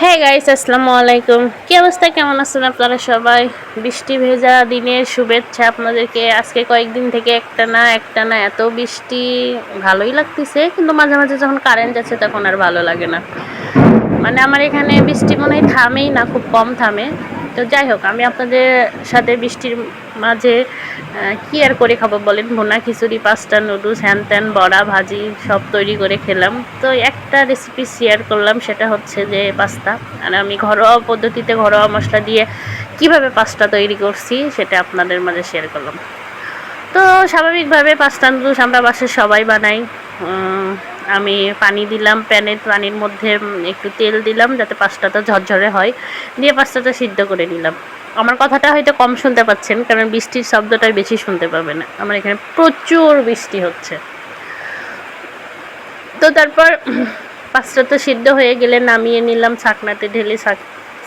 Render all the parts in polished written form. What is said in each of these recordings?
হ্যাঁ গাইস, আসসালামু আলাইকুম। কি অবস্থা, কেমন আছেন আপনারা সবাই? বৃষ্টি ভেজা দিনের শুভেচ্ছা আপনাদেরকে। আজকে কয়েকদিন থেকে একটা না এত বৃষ্টি, ভালোই লাগতেছে, কিন্তু মাঝে মাঝে যখন কারেন্ট যাচ্ছে তখন আর ভালো লাগে না। মানে আমার এখানে বৃষ্টি মনে হয় থামেই না, খুব কম থামে। তো যাই হোক, আমি আপনাদের সাথে বৃষ্টির মাঝে কি আর করে খাবো বলেন? ভুনা খিচুড়ি, পাস্তা, নুডলস, হ্যান ত্যান, বড়া, ভাজি সব তৈরি করে খেলাম। তো একটা রেসিপি শেয়ার করলাম, সেটা হচ্ছে যে পাস্তা। আর আমি ঘরোয়া পদ্ধতিতে, ঘরোয়া মশলা দিয়ে কিভাবে পাস্তা তৈরি করছি সেটা আপনাদের মাঝে শেয়ার করলাম। তো স্বাভাবিকভাবে পাস্তা নুডলস আমরা বাসায় সবাই বানাই। আমি পানি দিলাম প্যানে, পানির মধ্যে একটু তেল দিলাম যাতে পাস্তাটা ঝরঝরে হয়, দিয়ে পাস্তাটা সিদ্ধ করে নিলাম। আমার কথাটা হয়তো কম শুনতে পাচ্ছেন, কারণ বৃষ্টির শব্দটাই বেশি শুনতে পাবেন। আমার এখানে প্রচুর বৃষ্টি হচ্ছে। তো তারপর পাস্তাটা সিদ্ধ হয়ে গেলে নামিয়ে নিলাম, ছাকনাতে ঢেলে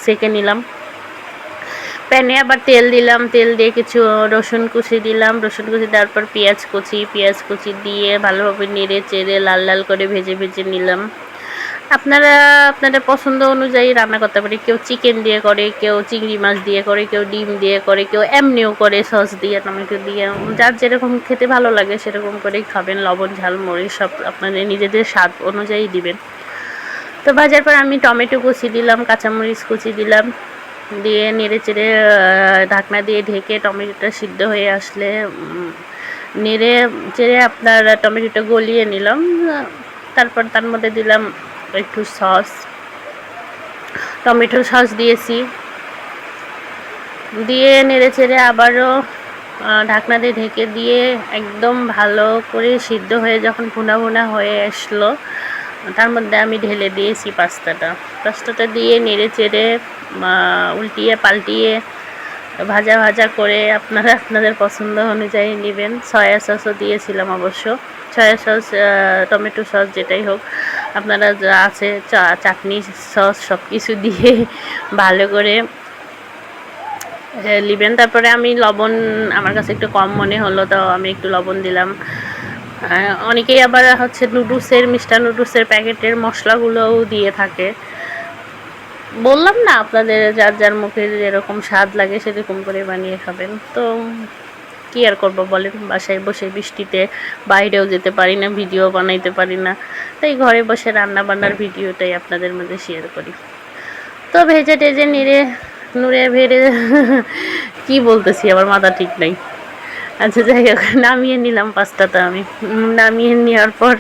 সেঁকে নিলাম। প্যানে আবার তেল দিলাম, তেল দিয়ে কিছু রসুন কুচি দিলাম, রসুন কুচি দেওয়ার পর পেঁয়াজ কুচি দিয়ে ভালোভাবে নেড়ে চেড়ে লাল লাল করে ভেজে ভেজে নিলাম। আপনারা আপনাদের পছন্দ অনুযায়ী রান্না করতে পারে। কেউ চিকেন দিয়ে করে, কেউ চিংড়ি মাছ দিয়ে করে, কেউ ডিম দিয়ে করে, কেউ এমনিও করে সস দিয়ে, টমেটো দিয়ে। যার যেরকম খেতে ভালো লাগে সেরকম করেই খাবেন। লবণ ঝাল মরিচ সব আপনাদের নিজেদের স্বাদ অনুযায়ী দিবেন। তো ভাজার পর আমি টমেটো কুচি দিলাম, কাঁচামরিচ কুচি দিলাম, দিয়ে নেড়ে চেড়ে ঢাকনা দিয়ে ঢেকে টমেটোটা সিদ্ধ হয়ে আসলে নেড়ে চেড়ে আপনার টমেটোটা গলিয়ে নিলাম। তারপর তার মধ্যে দিলাম একটু সস, টমেটো সস দিয়েছি, দিয়ে নেড়ে চেড়ে আবারও ঢাকনা দিয়ে ঢেকে দিয়ে একদম ভালো করে সিদ্ধ হয়ে যখন ভুনা ভুনা হয়ে আসলো, তার মধ্যে আমি ঢেলে দিয়েছি পাস্তাটা দিয়ে নেড়ে চেড়ে উল্টিয়ে পাল্টিয়ে ভাজা ভাজা করে আপনারা আপনাদের পছন্দ অনুযায়ী নেবেন। সয়া সসও দিয়েছিলাম অবশ্য, সয়া সস, টমেটো সস যেটাই হোক আপনারা যা আছে, চাটনি সস সব কিছু দিয়ে ভালো করে নেবেন। তারপরে আমি লবণ, আমার কাছে একটু কম মনে হলো, তো আমি একটু লবণ দিলাম। অনেকেই আবার হচ্ছে মিষ্টার নুডলসের প্যাকেটের মশলাগুলোও দিয়ে থাকে। বললাম না আপনাদের, যার যার মুখে যেরকম স্বাদ লাগে সেরকম করে বানিয়ে খাবেন। তো কী আর করবো বলেন, বাসায় বসে বৃষ্টিতে বাইরেও যেতে পারি না, ভিডিও বানাইতে পারি না, তাই ঘরে বসে রান্না বান্নার ভিডিওটাই আপনাদের মধ্যে শেয়ার করি। তো ভেজে টেজে নুড়ে ভেড়ে কি বলতেছি, আমার মাথা ঠিক নাই। আচ্ছা যাই হোক, নামিয়ে নিলাম পাস্তাটা। আমি নামিয়ে নেওয়ার পর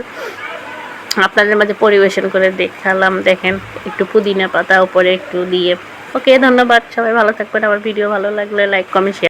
আপনাদের মাঝে পরিবেশন করে দেখালাম। দেখেন, একটু পুদিনা পাতা উপরে একটু দিয়ে। ওকে, ধন্যবাদ, সবাই ভালো থাকবেন। আমার ভিডিও ভালো লাগলে লাইক কমেন্ট শেয়ার।